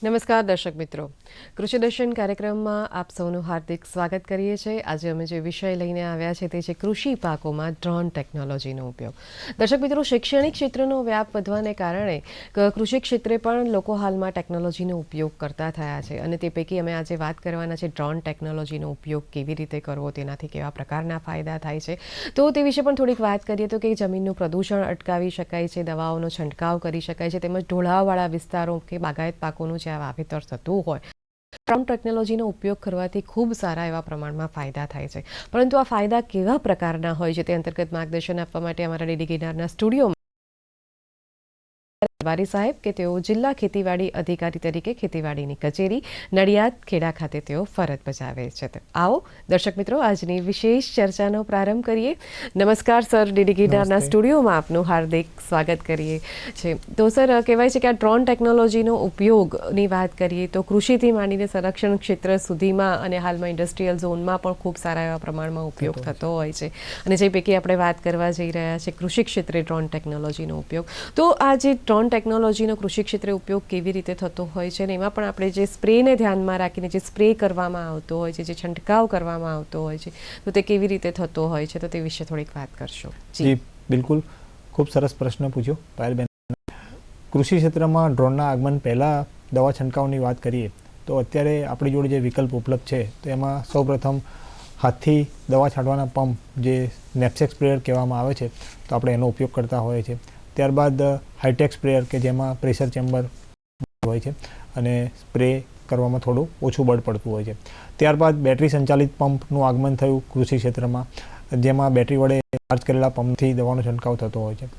નમસ્કાર દર્શક મિત્રો, કૃષિ દર્શન કાર્યક્રમમાં આપ સૌનું હાર્દિક સ્વાગત કરીએ છીએ। આજે અમે જે વિષય લઈને આવ્યા છે તે છે કૃષિ પાકોમાં ડ્રોન ટેકનોલોજીનો ઉપયોગ। દર્શક મિત્રો, શૈક્ષણિક ક્ષેત્રનો વ્યાપ વધવાને કારણે કૃષિ ક્ષેત્રે પણ લોકો હાલમાં ટેકનોલોજીનો ઉપયોગ કરતા થયા છે અને તે પૈકી અમે આજે વાત કરવાના છે ડ્રોન ટેકનોલોજીનો ઉપયોગ કેવી રીતે કરવો, તેનાથી કેવા પ્રકારના ફાયદા થાય છે। તો તે વિશે પણ થોડીક વાત કરીએ તો કે જમીનનું પ્રદૂષણ અટકાવી શકાય છે, દવાઓનો છંટકાવ કરી શકાય છે, તેમજ ઢોળાવવાળા વિસ્તારો કે બાગાયત પાકોનું જે વાવેતર થતું હોય, ડ્રોન ટેકનોલોજીનો ઉપયોગ કરવાથી ખૂબ સારા એવા પ્રમાણમાં ફાયદા થાય છે। પરંતુ આ ફાયદા કેવા પ્રકારના હોય છે તે અંતર્ગત માર્ગદર્શન આપવા માટે અમારા ડીડી ગિરનારના સ્ટુડિયોમાં વારી સાહેબ કે તેઓ જિલ્લા ખેતીવાડી અધિકારી તરીકે ખેતીવાડીની કચેરી નડિયાદ ખેડા ખાતે તેઓ ફરજ બજાવે છે। આવો દર્શક મિત્રો, આજની વિશેષ ચર્ચાનો પ્રારંભ કરીએ। નમસ્કાર સર, ડીડી ગિરનારના સ્ટુડિયોમાં આપનું હાર્દિક સ્વાગત કરીએ છીએ। તો સર, કહેવાય છે કે આ ડ્રોન ટેકનોલોજીનો ઉપયોગની વાત કરીએ તો કૃષિથી માંડીને સંરક્ષણ ક્ષેત્ર સુધીમાં અને હાલમાં ઇન્ડસ્ટ્રીયલ ઝોનમાં પણ ખૂબ સારા એવા પ્રમાણમાં ઉપયોગ થતો હોય છે અને જે પૈકી આપણે વાત કરવા જઈ રહ્યા છે કૃષિ ક્ષેત્રે ડ્રોન ટેકનોલોજીનો ઉપયોગ। તો આ જે ડ્રોન ટેકનોલોજીનો કૃષિ ક્ષેત્રે ઉપયોગ કેવી રીતે થતો હોય છે અને એમાં પણ આપણે જે સ્પ્રેને ધ્યાનમાં રાખીને જે સ્પ્રે કરવામાં આવતો હોય છે, જે છંટકાવ કરવામાં આવતો હોય છે, તો તે કેવી રીતે થતો હોય છે, તો તે વિશે થોડીક વાત કરશો। જી બિલકુલ, ખૂબ સરસ પ્રશ્ન પૂછ્યો પાયલબેન। કૃષિ ક્ષેત્રમાં ડ્રોનના આગમન પહેલાં દવા છંટકાવની વાત કરીએ તો અત્યારે આપણી જોડે જે વિકલ્પ ઉપલબ્ધ છે તો એમાં સૌપ્રથમ હાથથી દવા છાંટવાના પંપ, જે નેપસેક સ્પ્રેયર કહેવામાં આવે છે, તો આપણે એનો ઉપયોગ કરતા હોઈએ છીએ। ત્યારબાદ હાઈટેક સ્પ્રેયર કે જેમાં પ્રેશર ચેમ્બર હોય છે અને સ્પ્રે કરવામાં થોડું ઓછું બળ પડતું હોય છે। ત્યારબાદ બેટરી સંચાલિત પંપનું આગમન થયું કૃષિ ક્ષેત્રમાં, જેમાં બેટરી વડે ચાર્જ કરેલા પંપથી દવાનો છંટકાવ થતો હોય છે।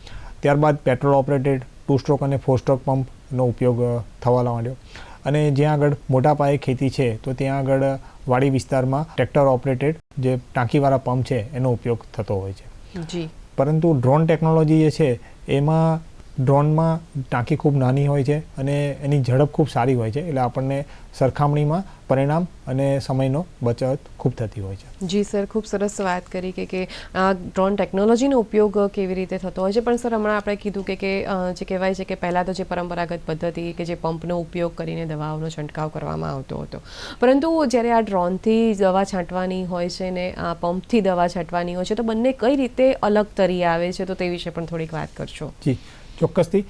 ત્યારબાદ પેટ્રોલ ઓપરેટેડ 2 સ્ટ્રોક અને 4 સ્ટ્રોક પંપનો ઉપયોગ થવા માંડ્યો અને જ્યાં આગળ મોટા પાયે ખેતી છે તો ત્યાં આગળ વાડી વિસ્તારમાં ટ્રેક્ટર ઓપરેટેડ જે ટાંકીવાળા પંપ છે એનો ઉપયોગ થતો હોય છે। જી, પરંતુ ડ્રોન ટેકનોલોજી જે છે એમાં ડ્રોનમાં ટાંકી ખૂબ નાની હોય છે અને એની ઝડપ ખૂબ સારી હોય છે, એટલે આપણને સરખામણીમાં પરિણામ અને સમયનો બચત ખૂબ થતી હોય છે। જી સર, ખૂબ સરસ વાત કરી કે આ ડ્રોન ટેકનોલોજીનો ઉપયોગ કેવી રીતે થતો હોય છે। પણ સર, હમણાં આપણે કીધું કે જે કહેવાય છે કે પહેલાં તો જે પરંપરાગત પદ્ધતિ કે જે પંપનો ઉપયોગ કરીને દવાઓનો છંટકાવ કરવામાં આવતો હતો, પરંતુ જ્યારે આ ડ્રોનથી દવા છાંટવાની હોય છે ને આ પંપથી દવા છાંટવાની હોય છે, તો બંને કઈ રીતે અલગ તરી આવે છે, તો તે વિશે પણ થોડીક વાત કરશો। જી ચોક્કસથી,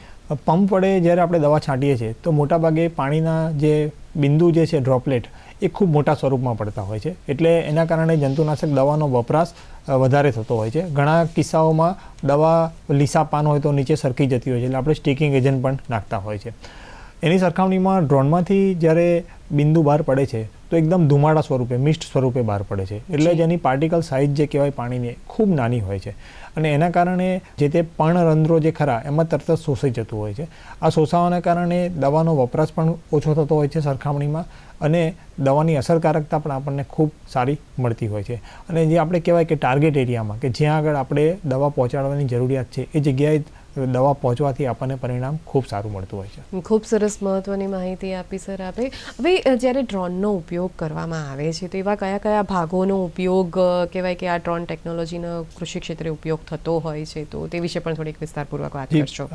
પંપ વડે જ્યારે આપણે દવા છાંટીએ છીએ તો મોટાભાગે પાણીના જે બિંદુ જે છે, ડ્રોપલેટ, એ ખૂબ મોટા સ્વરૂપમાં પડતા હોય છે, એટલે એના કારણે જંતુનાશક દવાનો વપરાશ વધારે થતો હોય છે। ઘણા કિસ્સાઓમાં દવા લીસા પાન હોય તો નીચે સરકી જતી હોય છે, એટલે આપણે સ્ટીકિંગ એજન્ટ પણ નાખતા હોય છે। એની સરખામણીમાં ડ્રોનમાંથી જ્યારે બિંદુ બહાર પડે છે તો એકદમ ધુમાડા સ્વરૂપે, મિસ્ટ સ્વરૂપે બહાર પડે છે, એટલે જેની પાર્ટિકલ સાઇઝ જે કહેવાય પાણીની ખૂબ નાની હોય છે અને એના કારણે જે તે પર્ણરંધ્રો જે ખરા એમાં તરત જ શોષાઈ જતું હોય છે। આ શોષાવાના કારણે દવાનો વપરાશ પણ ઓછો થતો હોય છે સરખામણીમાં અને દવાની અસરકારકતા પણ આપણને ખૂબ સારી મળતી હોય છે અને જે આપણે કહેવાય કે ટાર્ગેટ એરિયામાં કે જ્યાં આગળ આપણે દવા પહોંચાડવાની જરૂરિયાત છે એ જગ્યાએ દવા પહોંચવાથી આપણને પરિણામ ખૂબ સારું મળતું હોય છે। ખૂબ સરસ મહત્વની માહિતી આપી સર આપે। હવે જ્યારે ડ્રોનનો ઉપયોગ કરવામાં આવે છે તો એવા કયા કયા ભાગોનો ઉપયોગ કહેવાય કે આ ડ્રોન ટેકનોલોજીનો કૃષિ ક્ષેત્રે ઉપયોગ થતો હોય છે, તો તે વિશે પણ થોડીક વિસ્તારપૂર્વક વાત કરશો।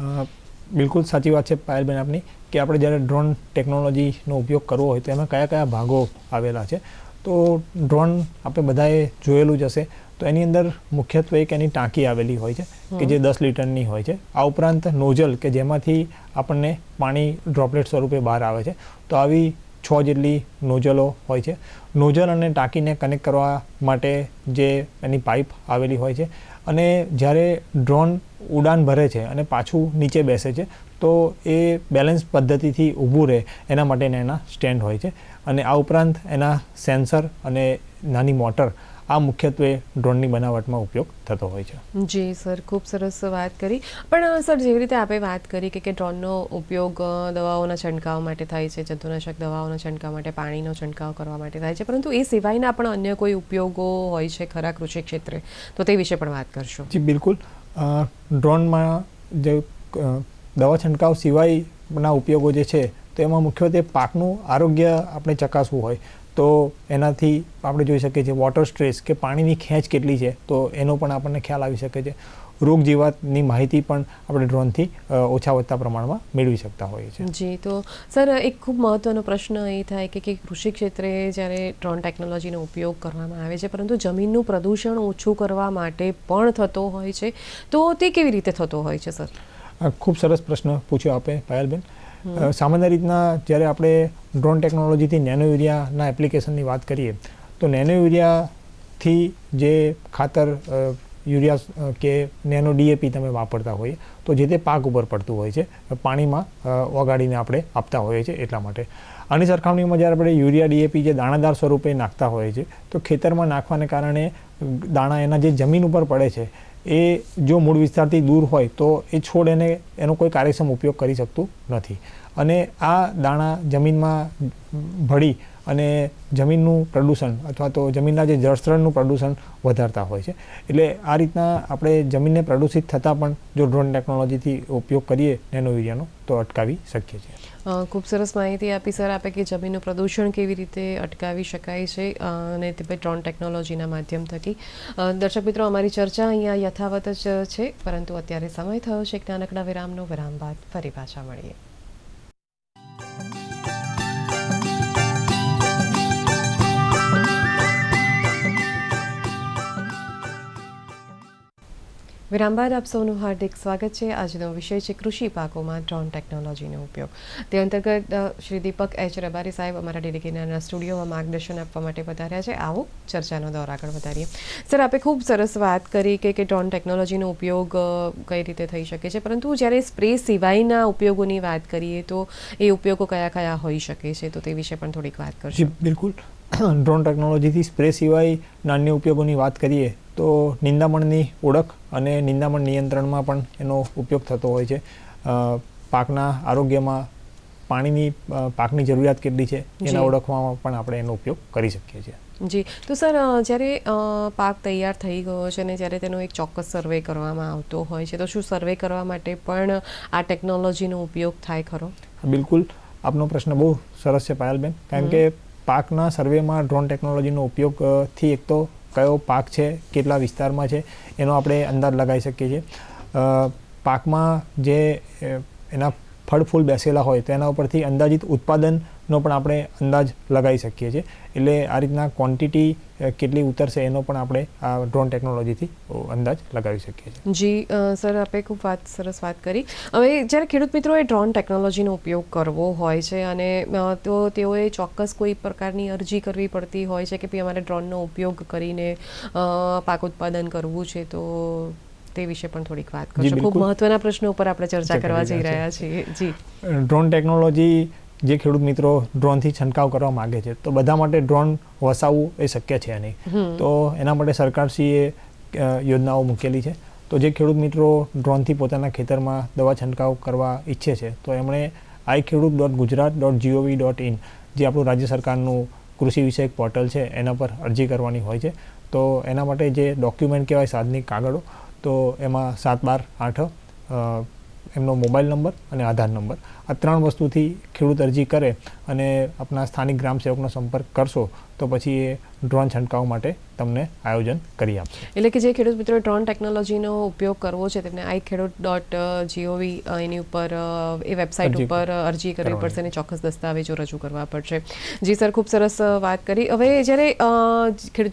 બિલકુલ સાચી વાત છે પાયલબેન આપની કે આપણે જ્યારે ડ્રોન ટેકનોલોજીનો ઉપયોગ કરવો હોય તો એમાં કયા કયા ભાગો આવેલા છે। તો ડ્રોન આપણે બધાએ જોયેલું જ હશે, તો એની અંદર મુખ્યત્વે એક એની ટાંકી આવેલી હોય છે કે જે 10 લીટરની હોય છે। આ ઉપરાંત નોઝલ કે જેમાંથી આપણને પાણી ડ્રોપલેટ સ્વરૂપે બહાર આવે છે, તો આવી 6 જેટલી નોઝલો હોય છે। નોઝલ અને ટાંકીને કનેક્ટ કરવા માટે જે એની પાઇપ આવેલી હોય છે અને જ્યારે ડ્રોન ઉડાન ભરે છે અને પાછું નીચે બેસે છે તો એ બેલેન્સ પદ્ધતિથી ઊભું રહે એના માટેના એના સ્ટેન્ડ હોય છે અને આ ઉપરાંત એના સેન્સર અને નાની મોટર, આ મુખ્યત્વે ડ્રોનની બનાવટમાં ઉપયોગ થતો હોય છે। જી સર, ખૂબ સરસ વાત કરી। પણ સર, જેવી રીતે આપણે વાત કરી કે ડ્રોનનો ઉપયોગ દવાઓના છંટકાવ માટે થાય છે, જંતુનાશક દવાઓના છંટકાવ માટે, પાણીનો છંટકાવ કરવા માટે થાય છે, પરંતુ એ સિવાયના પણ અન્ય કોઈ ઉપયોગો હોય છે ખરા કૃષિ ક્ષેત્રે, તો તે વિશે પણ વાત કરશો। જી બિલકુલ, ડ્રોનમાં જે દવા છંટકાવ સિવાયના ઉપયોગો જે છે તો એમાં મુખ્યત્વે પાકનું આરોગ્ય આપણે ચકાસવું હોય તો એનાથી આપણે જોઈ શકીએ છીએ વોટર સ્ટ્રેસ કે પાણીની ખેંચ કેટલી છે તો એનો પણ આપણને ખ્યાલ આવી શકે છે। રોગ જીવાતની માહિતી પણ આપણે ડ્રોનથી ઓછા વધતા પ્રમાણમાં મેળવી શકતા હોઈએ છીએ. જી, તો સર એક ખૂબ મહત્ત્વનો પ્રશ્ન એ થાય કે કૃષિ ક્ષેત્રે જ્યારે ડ્રોન ટેકનોલોજીનો ઉપયોગ કરવામાં આવે છે પરંતુ જમીનનું પ્રદૂષણ ઓછું કરવા માટે પણ થતો હોય છે, તો તે કેવી રીતે થતો હોય છે સર? ખૂબ સરસ પ્રશ્ન પૂછ્યો આપે પાયલબેન. સામાન્ય રીતના જ્યારે આપણે ડ્રોન ટેકનોલોજીથી નેનો યુરિયાના એપ્લિકેશનની વાત કરીએ તો નેનો યુરિયાથી જે ખાતર યુરિયા કે નેનો DAP તમે વાપરતા હોઈએ તો જે તે પાક ઉપર પડતું હોય છે, પાણીમાં ઓગાળીને આપણે આપતા હોઈએ છીએ એટલા માટે. આની સરખામણીમાં જ્યારે આપણે યુરિયા DAP જે દાણાદાર સ્વરૂપે નાખતા હોઈએ છીએ તો ખેતરમાં નાખવાને કારણે દાણા એના જે જમીન ઉપર પડે છે એ જો મૂળ વિસ્તારથી દૂર હોય તો એ છોડ એનો કોઈ કાર્યક્ષમ ઉપયોગ કરી શકતું નથી અને આ દાણા જમીનમાં ભળી અને જમીનનું પ્રદૂષણ અથવા તો જમીનના જે જળસ્તરનું પ્રદૂષણ વધારતા હોય છે. એટલે આ રીતના આપણે જમીનને પ્રદૂષિત થતાં પણ જો ડ્રોન ટેકનોલોજીથી ઉપયોગ કરીએ નેનો યુરિયાનો તો અટકાવી શકીએ છીએ. ખૂબ સરસ માહિતી આપી સર આપે કે જમીનનું પ્રદૂષણ કેવી રીતે અટકાવી શકાય છે અને તે ડ્રોન ટેકનોલોજીના માધ્યમ થકી. દર્શક મિત્રો, અમારી ચર્ચા અહીંયા યથાવત જ છે પરંતુ અત્યારે સમય થયો છે એક નાનકડા વિરામનો. વિરામ બાદ ફરી પાછા મળીએ. વિરામ બાદ આપ સૌનું હાર્દિક સ્વાગત છે. આજનો વિષય છે કૃષિ પાકોમાં ડ્રોન ટેકનોલોજીનો ઉપયોગ. તે અંતર્ગત શ્રી દીપક H. રબારી સાહેબ અમારા ડીડીકેના સ્ટુડિયોમાં માર્ગદર્શન આપવા માટે પધાર્યા છે. આવો ચર્ચાનો દોર આગળ વધારીએ. સર, આપે ખૂબ સરસ વાત કરી કે ડ્રોન ટેકનોલોજીનો ઉપયોગ કઈ રીતે થઈ શકે છે, પરંતુ જ્યારે સ્પ્રે સિવાયના ઉપયોગોની વાત કરીએ તો એ ઉપયોગો કયા કયા હોઈ શકે છે, તો તે વિશે પણ થોડીક વાત કરજો. જી બિલકુલ. ડ્રોન ટેકનોલોજીથી સ્પ્રે સિવાયના અન્ય ઉપયોગોની વાત કરીએ તો નિંદામણની ઓળખ અને નિંદામણ નિયંત્રણમાં પણ એનો ઉપયોગ થતો હોય છે. પાકના આરોગ્યમાં પાકની જરૂરિયાત કેટલી છે એના ઓળખવામાં પણ આપણે એનો ઉપયોગ કરી શકીએ છીએ. જી, તો સર જ્યારે પાક તૈયાર થઈ ગયો છે અને જ્યારે તેનો એક ચોક્કસ સર્વે કરવામાં આવતો હોય છે તો શું સર્વે કરવા માટે પણ આ ટેકનોલોજીનો ઉપયોગ થાય ખરો? બિલકુલ. આપનો પ્રશ્ન બહુ સરસ છે પાયલબેન, કારણ કે પાકના સર્વેમાં ડ્રોન ટેકનોલોજીનો ઉપયોગથી એક તો કયો પાક છે, કેટલા વિસ્તારમાં છે એનો આપણે અંદાજ લગાવી શકીએ છીએ. પાકમાં જે એના ફળ ફૂલ બેસેલા હોય તેના ઉપરથી અંદાજિત ઉત્પાદનનો પણ આપણે અંદાજ લગાવી શકીએ છીએ. એટલે આ રીતના ક્વોન્ટિટી કેટલી ઉતરશે એનો પણ આપણે આ ડ્રોન ટેકનોલોજીથી અંદાજ લગાવી શકીએ છીએ. જી સર, આપે ખૂબ સરસ વાત કરી. હવે જ્યારે ખેડૂત મિત્રોએ ડ્રોન ટેકનોલોજીનો ઉપયોગ કરવો હોય છે અને તો તેઓએ ચોક્કસ કોઈ પ્રકારની અરજી કરવી પડતી હોય છે કે ભાઈ અમારે ડ્રોનનો ઉપયોગ કરીને પાક ઉત્પાદન કરવું છે, તો તે વિશે પણ થોડીક વાત કરજો. ખૂબ મહત્વના પ્રશ્નો ઉપર આપણે ચર્ચા કરવા જઈ રહ્યા છીએ. જી, ડ્રોન ટેકનોલોજી જે ખેડૂત મિત્રો ડ્રોનથી છંટકાવ કરવા માગે છે તો બધા માટે ડ્રોન વસાવવું એ શક્ય છે નહીં. તો એના માટે સરકારશ્રીએ યોજનાઓ મૂકેલી છે. તો જે ખેડૂત મિત્રો ડ્રોનથી પોતાના ખેતરમાં દવા છંટકાવ કરવા ઈચ્છે છે તો એમણે iKhedoot.gujarat.gov.in જે આપણું રાજ્ય સરકારનું કૃષિ વિષયક પોર્ટલ છે એના પર અરજી કરવાની હોય છે. તો એના માટે જે ડોક્યુમેન્ટ કહેવાય, સાધનિક કાગળો, તો એમાં 7/12/8 એમનો મોબાઈલ નંબર અને આધાર નંબર, આ 3 વસ્તુથી ખેડૂત અરજી કરે અને આપણા સ્થાનિક ગ્રામ સેવકનો સંપર્ક કરશો તો પછી એ ડ્રોન છંટકાવ માટે તમને આયોજન કરી આપશે. એટલે કે જે ખેડૂત મિત્રો ડ્રોન ટેકનોલોજીનો ઉપયોગ કરવો છે તેમને iKhedoot.gov એની ઉપર એ વેબસાઇટ ઉપર અરજી કરવી પડશે અને ચોક્કસ દસ્તાવેજો રજૂ કરવા પડશે. જી સર, ખૂબ સરસ વાત કરી. હવે જ્યારે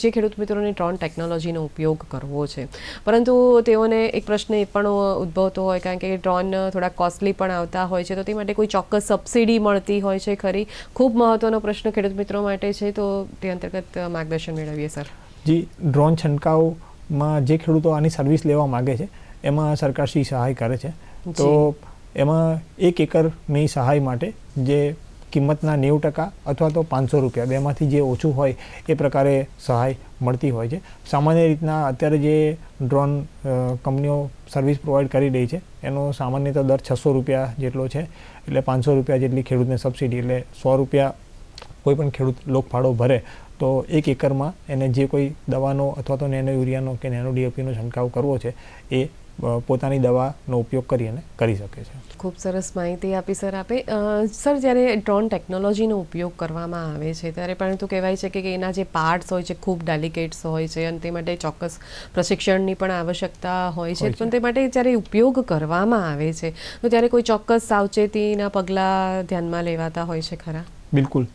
જે ખેડૂત મિત્રોને ડ્રોન ટેકનોલોજીનો ઉપયોગ કરવો છે પરંતુ તેઓને એક પ્રશ્ન એ પણ ઉદ્ભવતો હોય કારણ કે ડ્રોન થોડા કોસ્ટલી પણ આવતા હોય છે, તો તે માટે કોઈ ચોક્કસ સબસિડી મળતી હોય છે ખરી? ખૂબ મહત્વનો પ્રશ્ન ખેડૂત મિત્રો માટે છે, તો તે અંતર્ગત માર્ગદર્શન મેળવીએ સર. જી, ડ્રોન છંટકાવમાં જે ખેડૂતો આની સર્વિસ લેવા માગે છે એમાં સરકારશ્રી સહાય કરે છે. તો એમાં 1 એકરની સહાય માટે જે કિંમતના 90% અથવા તો 500 રૂપિયા, બેમાંથી જે ઓછું હોય એ પ્રકારે સહાય મળતી હોય છે. સામાન્ય રીતના અત્યારે જે ડ્રોન કંપનીઓ સર્વિસ પ્રોવાઈડ કરી રહી છે એનો સામાન્ય તો દર 600 રૂપિયા જેટલો છે. એટલે 500 રૂપિયા જેટલી ખેડૂતને સબસિડી, એટલે 100 રૂપિયા કોઈ પણ ખેડૂત લોકફાળો ભરે તો 1 એકરમાં એને જે કોઈ દવાનો અથવા તો નેનો યુરિયાનો કે નેનો DAPનો છંટકાવ કરવો છે એ પોતાની દવાનો ઉપયોગ કરી અને કરી શકે છે. ખૂબ સરસ માહિતી આપી સર આપે. સર, જ્યારે ડ્રોન ટેકનોલોજીનો ઉપયોગ કરવામાં આવે છે ત્યારે પરંતુ કહેવાય છે કે એના જે પાર્ટ્સ હોય છે ખૂબ ડેલિકેટ્સ હોય છે અને તે માટે ચોક્કસ પ્રશિક્ષણની પણ આવશ્યકતા હોય છે. પણ તે માટે જ્યારે ઉપયોગ કરવામાં આવે છે તો ત્યારે કોઈ ચોક્કસ સાવચેતીના પગલાં ધ્યાનમાં લેવાતા હોય છે ખરા? બિલકુલ.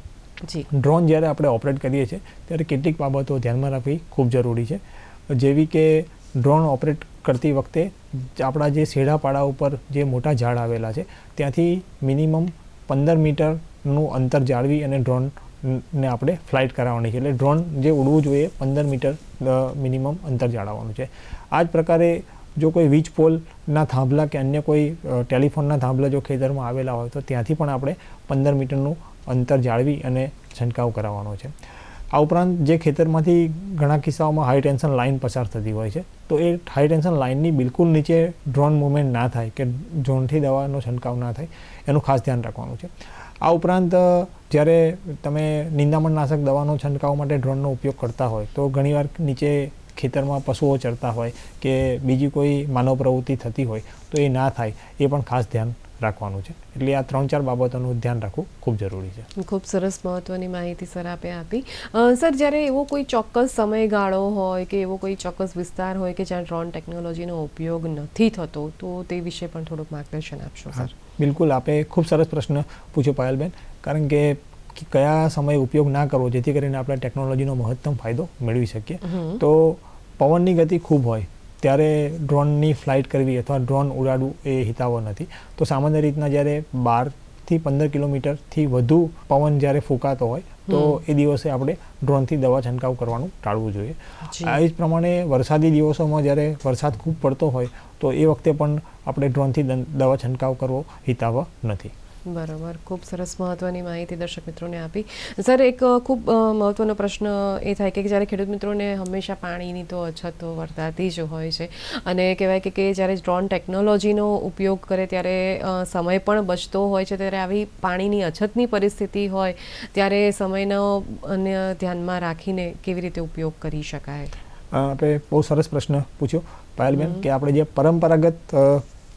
જી. ડ્રોન જ્યારે આપણે ઓપરેટ કરીએ છીએ ત્યારે કેટલીક બાબતો ધ્યાનમાં રાખવી ખૂબ જરૂરી છે. જેવી કે ડ્રોન ઓપરેટ કરતી વખતે આપણા જે શેઢાપાડા ઉપર જે મોટા ઝાડ આવેલા છે ત્યાંથી મિનિમમ 15 મીટરનું અંતર જાળવી અને ડ્રોનને આપણે ફ્લાઇટ કરાવવાની છે. એટલે ડ્રોન જે ઉડવું જોઈએ 15 મીટર મિનિમમ અંતર જાળવવાનું છે. આ જ પ્રકારે જો કોઈ વીજ પોલના થાંભલા કે અન્ય કોઈ ટેલિફોનના થાંભલા જો ખેતરમાં આવેલા હોય તો ત્યાંથી પણ આપણે 15 મીટરનું અંતર જાળવી અને છંટકાવ કરાવવાનો છે. આ ઉપરાંત જે ખેતરમાંથી ઘણા કિસ્સાઓમાં હાઈ ટેન્શન લાઇન પસાર થતી હોય છે તો એ હાઈ ટેન્શન લાઇનની બિલકુલ નીચે ડ્રોન મૂવમેન્ટ ના થાય કે ડ્રોનથી દવાનો છંટકાવ ના થાય એનું ખાસ ધ્યાન રાખવાનું છે. આ ઉપરાંત જ્યારે તમે નિંદામણનાશક દવાનો છંટકાવ માટે ડ્રોનનો ઉપયોગ કરતા હોય તો ઘણીવાર નીચે ખેતરમાં પશુઓ ચરતા હોય કે બીજી કોઈ માનવ પ્રવૃત્તિ થતી હોય તો એ ના થાય એ પણ ખાસ ધ્યાન રાખવાનું છે. એટલે આ 3-4 બાબતોનું ધ્યાન રાખવું ખૂબ જરૂરી છે. ખૂબ સરસ મહત્વની માહિતી સર આપે આપી. સર, જ્યારે એવો કોઈ ચોક્કસ સમયગાળો હોય કે એવો કોઈ ચોક્કસ વિસ્તાર હોય કે જ્યાં ડ્રોન ટેકનોલોજીનો ઉપયોગ નથી થતો તો તે વિશે પણ થોડુંક માર્ગદર્શન આપશો સર? બિલકુલ. આપે ખૂબ સરસ પ્રશ્ન પૂછ્યો પાયલબેન. કારણ કે કયા સમયે ઉપયોગ ના કરવો જેથી કરીને આપણે ટેકનોલોજીનો મહત્તમ ફાયદો મેળવી શકીએ. તો પવનની ગતિ ખૂબ હોય ત્યારે ડ્રોનની ફ્લાઇટ કરવી અથવા ડ્રોન ઉડાડવું એ હિતાવહ નથી. તો સામાન્ય રીતના જ્યારે 12થી 15 કિલોમીટરથી વધુ પવન જ્યારે ફૂંકાતો હોય તો એ દિવસે આપણે ડ્રોનથી દવા છંટકાવ કરવાનું ટાળવું જોઈએ. આ જ પ્રમાણે વરસાદી દિવસોમાં જ્યારે વરસાદ ખૂબ પડતો હોય તો એ વખતે પણ આપણે ડ્રોનથી દવા છંટકાવ કરવો હિતાવહ નથી. બરાબર. ખૂબ સરસ મહત્વની માહિતી દર્શક મિત્રોને આપી. સર, એક ખૂબ મહત્વનો પ્રશ્ન એ થાય કે જ્યારે ખેડૂત મિત્રોને હંમેશા પાણીની તો અછત વર્તાતી જ હોય છે અને કહેવાય કે જ્યારે ડ્રોન ટેકનોલોજીનો ઉપયોગ કરે ત્યારે સમય પણ બચતો હોય છે. ત્યારે આવી પાણીની અછતની પરિસ્થિતિ હોય ત્યારે સમયનો અન્ય ધ્યાનમાં રાખીને કેવી રીતે ઉપયોગ કરી શકાય? આપણે બહુ સરસ પ્રશ્ન પૂછ્યો પાયલબેન કે આપણે જે પરંપરાગત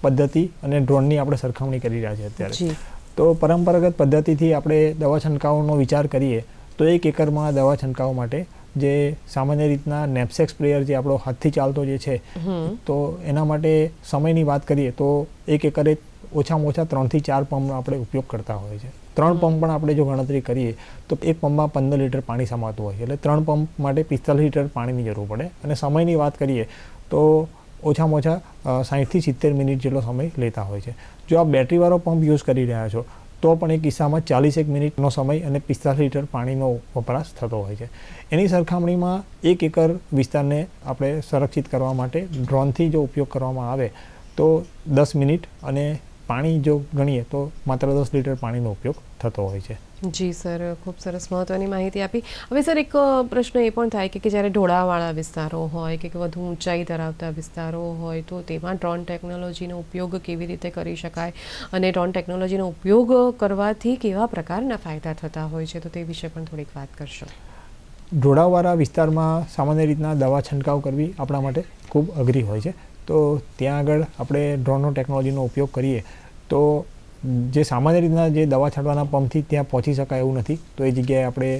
પદ્ધતિ અને ડ્રોનની આપણે સરખામણી કરી રહ્યા છીએ અત્યારે. તો પરંપરાગત પદ્ધતિથી આપણે દવા છંટકાવનો વિચાર કરીએ તો 1 એકરમાં દવા છંટકાવ માટે જે સામાન્ય રીતના નેપસેક સ્પ્રેયર જે આપણો હાથથી ચાલતો જે છે તો એના માટે સમયની વાત કરીએ તો 1 એકરે ઓછામાં ઓછા 3 થી 4 પંપનો આપણે ઉપયોગ કરતા હોય છે. 3 પંપ પણ આપણે જો ગણતરી કરીએ તો એક પંપમાં 15 લીટર પાણી સમાતું હોય છે. એટલે 3 પંપ માટે 45 લીટર પાણીની જરૂર પડે. અને સમયની વાત કરીએ તો ઓછામાં ઓછા 60 થી 70 મિનિટ જેટલો સમય લેતા હોય છે. જો આપ બેટરીવાળો પંપ યુઝ કરી રહ્યા છો તો પણ એ કિસ્સામાં 41 મિનિટનો સમય અને 45 લીટર પાણીનો વપરાશ થતો હોય છે. એની સરખામણીમાં 1 એકર વિસ્તારને આપણે સંરક્ષિત કરવા માટે ડ્રોનથી જો ઉપયોગ કરવામાં આવે તો 10 મિનિટ અને પાણી જો ગણીએ તો માત્ર 10 લીટર પાણીનો ઉપયોગ થતો હોય છે. જી સર, ખૂબ સરસ મહત્વની માહિતી આપી. હવે સર, એક પ્રશ્ન એ પણ થાય કે જ્યારે ઢોળાવાળા વિસ્તારો હોય કે વધુ ઊંચાઈ ધરાવતા વિસ્તારો હોય તો તેમાં ડ્રોન ટેકનોલોજીનો ઉપયોગ કેવી રીતે કરી શકાય અને ડ્રોન ટેકનોલોજીનો ઉપયોગ કરવાથી કેવા પ્રકારના ફાયદા થતા હોય છે તો તે વિશે પણ થોડીક વાત કરશો? ઢોળાવવાળા વિસ્તારમાં સામાન્ય રીતના દવા છંટકાવ કરવી આપણા માટે ખૂબ અઘરી હોય છે. તો ત્યાં આગળ આપણે ડ્રોનનો ટેકનોલોજીનો ઉપયોગ કરીએ તો જે સામાન્ય રીતના જે દવા છાંટવાના પંપથી ત્યાં પહોંચી શકાય એવું નથી તો એ જગ્યાએ આપણે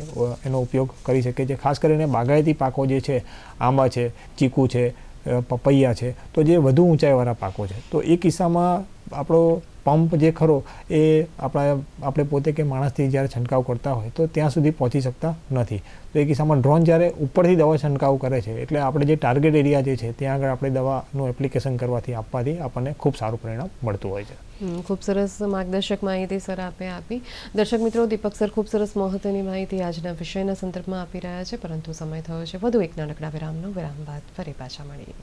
એનો ઉપયોગ કરી શકીએ છીએ. ખાસ કરીને બાગાયતી પાકો જે છે, આંબા છે, ચીકુ છે, પપૈયા છે, તો જે વધુ ઊંચાઈવાળા પાકો છે તો એ કિસ્સામાં આપણો પંપ જે ખરો એ આપણે પોતે કે માણસથી જ્યારે છંટકાવ કરતા હોય તો ત્યાં સુધી પહોંચી શકતા નથી. તો એ કિસ્સામાં ડ્રોન જ્યારે ઉપરથી દવા છંટકાવ કરે છે એટલે આપણે જે ટાર્ગેટ એરિયા જે છે ત્યાં આગળ આપણે દવાનું એપ્લિકેશન કરવાથી આપવાથી આપણને ખૂબ સારું પરિણામ મળતું હોય છે. ખૂબ સરસ માર્ગદર્શક માહિતી સર આપે આપી. દર્શક મિત્રો, દીપક સર ખૂબ સરસ મહત્વની માહિતી આજના વિષયના સંદર્ભમાં આપી રહ્યા છે પરંતુ સમય થયો છે વધુ એક નાનકડા વિરામ બાદ ફરી પાછા મળીએ.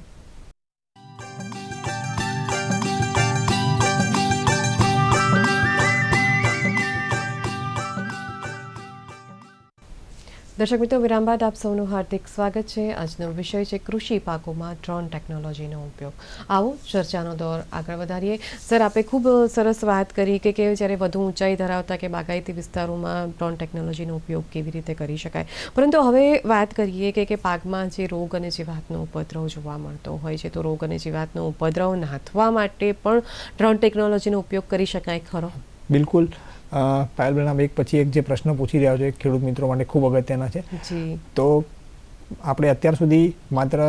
દર્શક મિત્રો, વિરામ બાદ આપ સૌનું હાર્દિક સ્વાગત છે. આજનો વિષય છે કૃષિ પાકોમાં ડ્રોન ટેકનોલોજીનો ઉપયોગ. આવો ચર્ચાનો દોર આગળ વધારીએ. સર, આપે ખૂબ સરસ વાત કરી કે જ્યારે વધુ ઊંચાઈ ધરાવતા કે બાગાયતી વિસ્તારોમાં ડ્રોન ટેકનોલોજીનો ઉપયોગ કેવી રીતે કરી શકાય. પરંતુ હવે વાત કરીએ કે પાકમાં જે રોગ અને જીવાતનો ઉપદ્રવ જોવા મળતો હોય છે, તો રોગ અને જીવાતનો ઉપદ્રવ નાથવા માટે પણ ડ્રોન ટેકનોલોજીનો ઉપયોગ કરી શકાય ખરો? બિલકુલ. પાયલબેન, આપ એક પછી એક જે પ્રશ્ન પૂછી રહ્યા છો એ ખેડૂત મિત્રો માટે ખૂબ અગત્યના છે. જી. તો આપણે અત્યાર સુધી માત્ર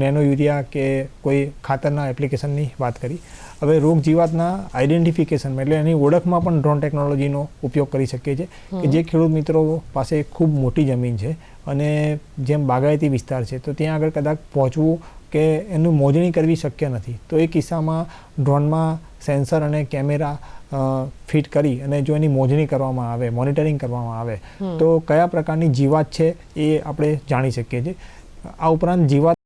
નેનો યુરિયા કે કોઈ ખાતરના એપ્લિકેશનની વાત કરી. હવે રોગ જીવાતના આઈડેન્ટિફિકેશનમાં એટલે એની ઓળખમાં પણ ડ્રોન ટેકનોલોજીનો ઉપયોગ કરી શકીએ છીએ કે જે ખેડૂત મિત્રો પાસે ખૂબ મોટી જમીન છે અને જેમ બાગાયતી વિસ્તાર છે તો ત્યાં આગળ કદાચ પહોંચવું કે એનું મોજણી કરવી શક્ય નથી, તો એ કિસ્સામાં ડ્રોનમાં સેન્સર અને કેમેરા ફિટ કરી અને જો એની મોજણી કરવામાં આવે, મોનિટરિંગ કરવામાં આવે તો કયા પ્રકારની જીવાત છે એ આપણે જાણી શકીએ છીએ. આ ઉપરાંત જીવાત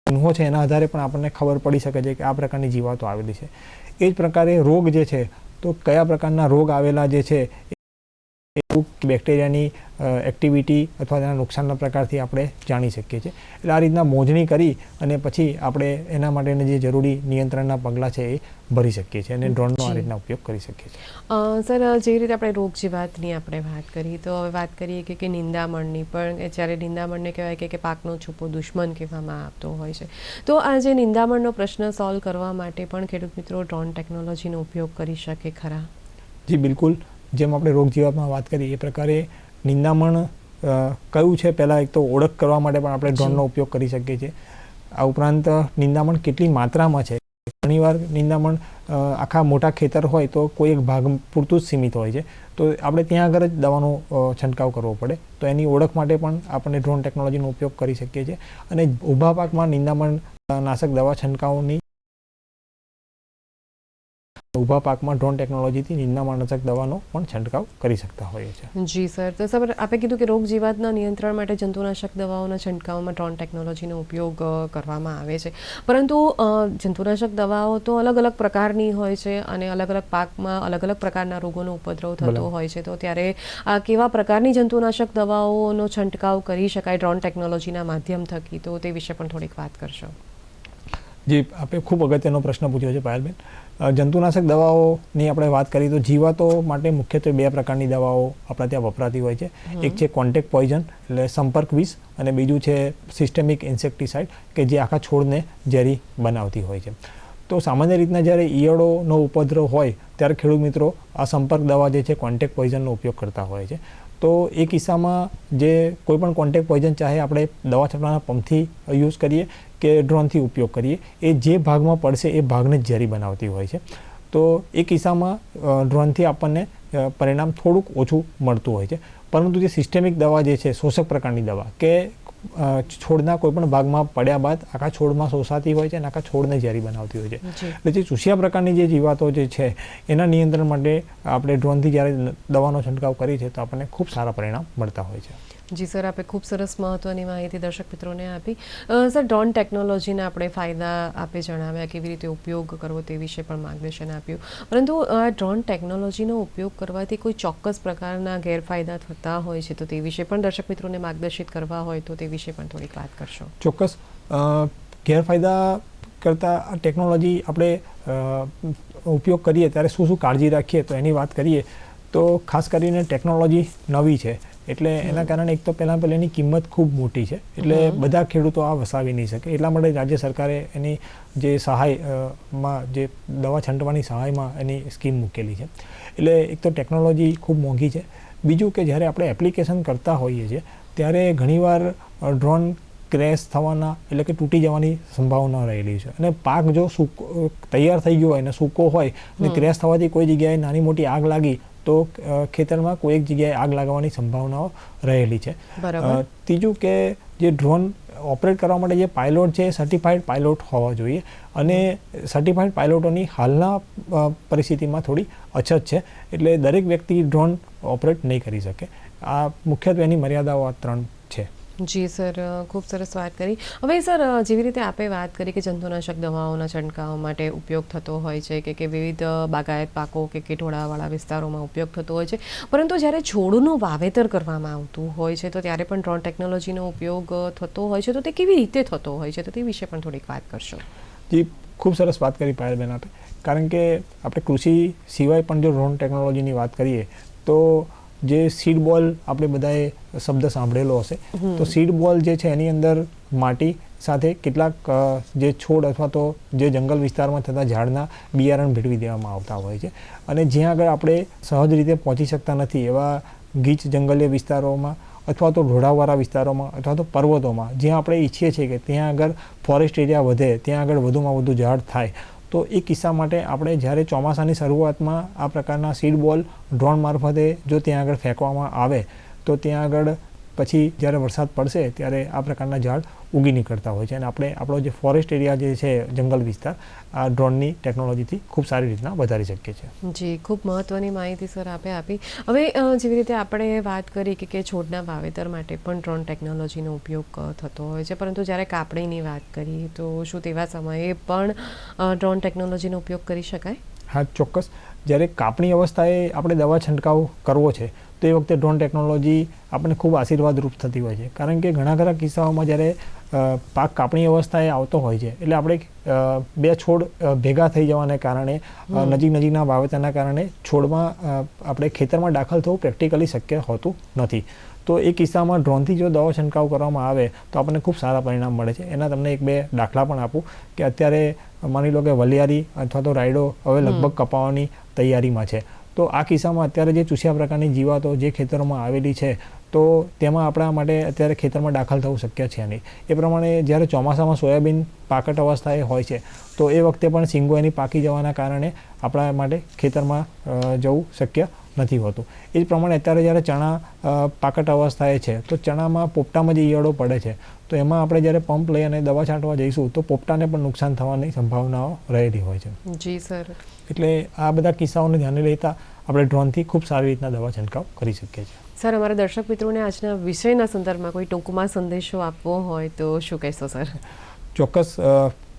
ચિહ્નો છે એના આધારે પણ આપણને ખબર પડી શકે છે કે આ પ્રકારની જીવાતો આવેલી છે. એ જ પ્રકારે રોગ જે છે તો કયા પ્રકારના રોગ આવેલા જે છે બેક્ટેરિયાની એક્ટિવિટી અથવા તેના નુકસાનના પ્રકારથી આપણે જાણી શકીએ છીએ. એટલે આ રીતના મોજણી કરી અને પછી આપણે એના માટેના જે જરૂરી નિયંત્રણના પગલાં છે એ ભરી શકીએ છીએ અને ડ્રોનનો આ રીતના ઉપયોગ કરી શકીએ છીએ. સર, જે રીતે આપણે રોગ જીવાતની આપણે વાત કરી, તો હવે વાત કરીએ કે નિંદામણની પણ. જ્યારે નિંદામણને કહેવાય કે પાકનો છુપો દુશ્મન કહેવામાં આવતો હોય છે, તો આ જે નિંદામણનો પ્રશ્ન સોલ્વ કરવા માટે પણ ખેડૂત મિત્રો ડ્રોન ટેકનોલોજીનો ઉપયોગ કરી શકે ખરા? જી બિલકુલ. જેમ આપણે રોગ જીવાતમાં વાત કરી એ પ્રકારે નિંદામણ કયું છે પહેલાં એક તો ઓળખ કરવા માટે પણ આપણે ડ્રોનનો ઉપયોગ કરી શકીએ છીએ. આ ઉપરાંત નિંદામણ કેટલી માત્રામાં છે. ઘણીવાર નિંદામણ આખા મોટા ખેતર હોય તો કોઈ એક ભાગ પૂરતું જ સીમિત હોય છે, તો આપણે ત્યાં આગળ જ દવાનો છંટકાવ કરવો પડે. તો એની ઓળખ માટે પણ આપણે ડ્રોન ટેકનોલોજીનો ઉપયોગ કરી શકીએ છીએ અને ઊભા પાકમાં નિંદામણ નાશક દવા છંટકાવની ઊભા પાકમાં ડ્રોન ટેકનોલોજીથી નિંદામણનાશક દવાનો પણ છંટકાવ કરી શકતા હોઈએ છીએ. જી સર. તો સર, આપે કીધું કે રોગ જીવાતના નિયંત્રણ માટે જંતુનાશક દવાઓના છંટકાવમાં ડ્રોન ટેકનોલોજીનો ઉપયોગ કરવામાં આવે છે, પરંતુ જંતુનાશક દવાઓ તો અલગ અલગ પ્રકારની હોય છે અને અલગ અલગ પાકમાં અલગ અલગ પ્રકારના રોગોનો ઉપદ્રવ થતો હોય છે, તો ત્યારે કેવા પ્રકારની જંતુનાશક દવાઓનો છંટકાવ કરી શકાય ડ્રોન ટેકનોલોજીના માધ્યમ થકી, તો તે વિશે પણ થોડીક વાત કરશો. જી, આપણે ખૂબ અગત્યનો પ્રશ્ન પૂછ્યો છે પાયલબેન. જંતુનાશક દવાઓની આપણે વાત કરીએ તો જીવાતો માટે મુખ્યત્વે બે પ્રકારની દવાઓ આપણા ત્યાં વપરાતી હોય છે. એક છે કોન્ટેક્ટ પોઈઝન એટલે સંપર્ક વિષ અને બીજું છે સિસ્ટેમિક ઇન્સેક્ટિસાઇડ કે જે આખા છોડને ઝેરી બનાવતી હોય છે. તો સામાન્ય રીતના જ્યારે ઈયળોનો ઉપદ્રવ હોય ત્યારે ખેડૂત મિત્રો આ સંપર્ક દવા જે છે કોન્ટેક્ટ પોઈઝનનો ઉપયોગ કરતા હોય છે. તો એ કિસ્સામાં જે કોઈપણ કોન્ટેક્ટ પોઈઝન ચાહે આપણે દવા છાંટવાના પંપથી યુઝ કરીએ કે ડ્રોનથી ઉપયોગ કરીએ, એ જે ભાગમાં પડશે એ ભાગને જ ઝેરી બનાવતી હોય છે. તો એ કિસ્સામાં ડ્રોનથી આપણને પરિણામ થોડુંક ઓછું મળતું હોય છે. પરંતુ જે સિસ્ટેમિક દવા જે છે, શોષક પ્રકારની દવા કે છોડના કોઈપણ ભાગમાં પડ્યા બાદ આખા છોડમાં શોષાતી હોય છે અને આખા છોડને ઝેરી બનાવતી હોય છે. એટલે જે ચૂસિયા પ્રકારની જે જીવાતો જે છે એના નિયંત્રણ માટે આપણે ડ્રોનથી જ્યારે દવાનો છંટકાવ કરીએ છીએ તો આપણને ખૂબ સારા પરિણામ મળતા હોય છે. જી સર, આપે ખૂબ સરસ મહત્વની માહિતી દર્શક મિત્રોને આપી. સર, ડ્રોન ટેકનોલોજીના આપણે ફાયદા આપે જણાવ્યા, કેવી રીતે ઉપયોગ કરવો તે વિશે પણ માર્ગદર્શન આપ્યું, પરંતુ આ ડ્રોન ટેકનોલોજીનો ઉપયોગ કરવાથી કોઈ ચોક્કસ પ્રકારના ગેરફાયદા થતા હોય છે, તો તે વિશે પણ દર્શક મિત્રોને માર્ગદર્શિત કરવા હોય તો તે વિશે પણ થોડીક વાત કરશો. ચોક્કસ. ગેરફાયદા કરતાં આ ટેકનોલોજી આપણે ઉપયોગ કરીએ ત્યારે શું શું કાળજી રાખીએ તો એની વાત કરીએ તો ખાસ કરીને ટેકનોલોજી નવી છે એટલે એના કારણે એક તો પહેલાં એની કિંમત ખૂબ મોટી છે, એટલે બધા ખેડૂતો આ વસાવી નહીં શકે. એટલા માટે રાજ્ય સરકારે એની જે સહાયમાં જે દવા છંટવાની સહાયમાં એની સ્કીમ મૂકેલી છે. એટલે એક તો ટેકનોલોજી ખૂબ મોંઘી છે. બીજું કે જ્યારે આપણે એપ્લિકેશન કરતા હોઈએ છીએ ત્યારે ઘણીવાર ડ્રોન ક્રેશ થવાના એટલે કે તૂટી જવાની સંભાવના રહેલી છે અને પાક જો તૈયાર થઈ ગયો હોય અને સૂકો હોય અને ક્રેશ થવાથી કોઈ જગ્યાએ નાની મોટી આગ લાગી તો ખેતરમાં કોઈ એક જગ્યાએ આગ લાગવાની સંભાવનાઓ રહેલી છે. ત્રીજું કે જે ડ્રોન ઓપરેટ કરવા માટે જે પાયલોટ છે એ સર્ટિફાઈડ પાયલોટ હોવા જોઈએ અને સર્ટિફાઈડ પાયલોટોની હાલના પરિસ્થિતિમાં થોડી અછત છે, એટલે દરેક વ્યક્તિ ડ્રોન ઓપરેટ નહીં કરી શકે. આ મુખ્યત્વે એની મર્યાદાઓ આ ત્રણ છે. જી સર, ખૂબ સરસ વાત કરી. હવે સર, જેવી રીતે આપે વાત કરી કે જંતુનાશક દવાઓના છંટકાવ માટે ઉપયોગ થતો હોય છે કે વિવિધ બાગાયત પાકો કે ઢોળાવાળા વિસ્તારોમાં ઉપયોગ થતો હોય છે, પરંતુ જ્યારે છોડનું વાવેતર કરવામાં આવતું હોય છે તો ત્યારે પણ ડ્રોન ટેકનોલોજીનો ઉપયોગ થતો હોય છે, તો તે કેવી રીતે થતો હોય છે, તો તે વિશે પણ થોડીક વાત કરશો. જી, ખૂબ સરસ વાત કરી પાયલબેન આપે. કારણ કે આપણે કૃષિ સિવાય પણ જો ડ્રોન ટેકનોલોજીની વાત કરીએ તો જે સીડ બોલ આપણે બધાએ શબ્દ સાંભળેલો હશે, તો સીડ બોલ જે છે એની અંદર માટી સાથે કેટલાક જે છોડ અથવા તો જે જંગલ વિસ્તારમાં થતા ઝાડના બિયારણ ભેળવી દેવામાં આવતા હોય છે. અને જ્યાં આગળ આપણે સહજ રીતે પહોંચી શકતા નથી એવા ગીચ જંગલીય વિસ્તારોમાં અથવા તો ઢોળાવવાળા વિસ્તારોમાં અથવા તો પર્વતોમાં જ્યાં આપણે ઈચ્છીએ છીએ કે ત્યાં આગળ ફોરેસ્ટ એરિયા વધે, ત્યાં આગળ વધુમાં વધુ ઝાડ થાય, તો એ કિસ્સા માટે આપણે જ્યારે ચોમાસાની શરૂઆતમાં આ પ્રકારના સીડ બોલ ડ્રોન મારફતે જો ત્યાં આગળ ફેંકવામાં આવે તો ત્યાં આગળ પછી જ્યારે વરસાદ પડશે ત્યારે આ પ્રકારના ઝાડ ઉગી નીકળતા હોય છે અને આપણે આપણો જે ફોરેસ્ટ એરિયા જે છે જંગલ વિસ્તાર આ ડ્રોનની ટેકનોલોજીથી ખૂબ સારી રીતના વધારી શકીએ છીએ. જી, ખૂબ મહત્ત્વની માહિતી સર આપે આપી. હવે જેવી રીતે આપણે વાત કરી કે છોડના વાવેતર માટે પણ ડ્રોન ટેકનોલોજીનો ઉપયોગ થતો હોય છે, પરંતુ જ્યારે કાપણીની વાત કરીએ તો શું તેવા સમયે પણ ડ્રોન ટેકનોલોજીનો ઉપયોગ કરી શકાય? હા, ચોક્કસ. જ્યારે કાપણી અવસ્થાએ આપણે દવા છંટકાવ કરવો છે તો એ વખતે ડ્રોન ટેકનોલોજી આપણને ખૂબ આશીર્વાદરૂપ થતી હોય છે. કારણ કે ઘણા ખરા કિસ્સાઓમાં જ્યારે પાક કાપણી અવસ્થાએ આવતો હોય છે એટલે આપણે બે છોડ ભેગા થઈ જવાને કારણે નજીકના વાવેતરના કારણે છોડમાં આપણે ખેતરમાં દાખલ થવું પ્રેક્ટિકલી શક્ય હોતું નથી. તો એ કિસ્સામાં ડ્રોનથી જો દવા છંટકાવ કરવામાં આવે તો આપણને ખૂબ સારા પરિણામ મળે છે. એના તમને એક બે દાખલા પણ આપું કે અત્યારે માની લો કે વલિયારી અથવા તો રાયડો હવે લગભગ કપાવાની તૈયારીમાં છે. તો આ કિસ્સામાં અત્યારે જે ચૂસ્યા પ્રકારની જીવાતો જે ખેતરોમાં આવેલી છે તો તેમાં આપણા માટે અત્યારે ખેતરમાં દાખલ થવું શક્ય છે નહીં. એ પ્રમાણે જ્યારે ચોમાસામાં સોયાબીન પાકટ અવસ્થાએ હોય છે તો એ વખતે પણ શીંગો એની પાકી જવાના કારણે આપણા માટે ખેતરમાં જવું શક્ય નથી હોતું. એ જ પ્રમાણે અત્યારે જ્યારે ચણા પાકટ અવસ્થાએ છે તો ચણામાં પોપટામાં જે ઈયળો પડે છે તો એમાં આપણે જ્યારે પંપ લઈ અને દવા છાંટવા જઈશું તો પોપટાને પણ નુકસાન થવાની સંભાવનાઓ રહેલી હોય છે. જી સર. એટલે આ બધા કિસ્સાઓને ધ્યાને લેતા આપણે ડ્રોનથી ખૂબ સારી રીતના દવા છંટકાવ કરી શકીએ છીએ. સર, અમારા દર્શક મિત્રોને આજના વિષયના સંદર્ભમાં કોઈ ટૂંકમાં સંદેશો આપવો હોય તો શું કહેશો સર? ચોક્કસ.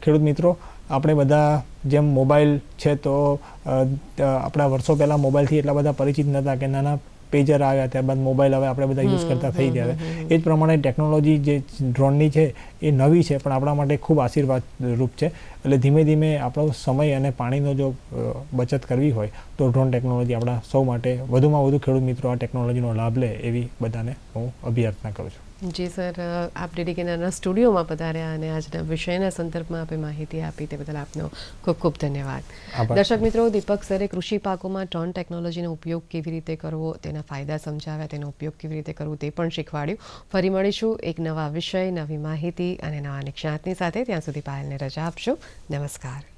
ખેડૂત મિત્રો, આપણે બધા જેમ મોબાઈલ છે તો આપણા વર્ષો પહેલાં મોબાઈલથી એટલા બધા પરિચિત નહોતા કે નાના પેજર આવ્યા, ત્યારબાદ મોબાઈલ હવે આપણે બધા યુઝ કરતા થઈ ગયા. એ જ પ્રમાણે ટેકનોલોજી જે ડ્રોનની છે એ નવી છે પણ આપણા માટે ખૂબ આશીર્વાદરૂપ છે. એટલે ધીમે ધીમે આપણો સમય અને પાણીનો જો બચત કરવી હોય તો ડ્રોન ટેકનોલોજી આપણા સૌ માટે વધુમાં વધુ ખેડૂત મિત્રો આ ટેકનોલોજીનો લાભ લે એવી બધાને હું અભ્યર્થના કરું છું. જી સર, આપ DD-કેનારના સ્ટુડિયોમાં પધાર્યા અને આજના વિષયના સંદર્ભમાં આપે માહિતી આપી તે બદલ આપનો ખૂબ ખૂબ ધન્યવાદ. દર્શક મિત્રો, દીપક સરે કૃષિ પાકોમાં ડ્રોન ટેકનોલોજીનો ઉપયોગ કેવી રીતે કરવો, તેના ફાયદા સમજાવ્યા, તેનો ઉપયોગ કેવી રીતે કરવો તે પણ શીખવાડ્યું. ફરી મળીશું એક નવા વિષય, નવી માહિતી અને નવા નિષ્ણાતની સાથે. ત્યાં સુધી પાયલને રજા આપશો. નમસ્કાર.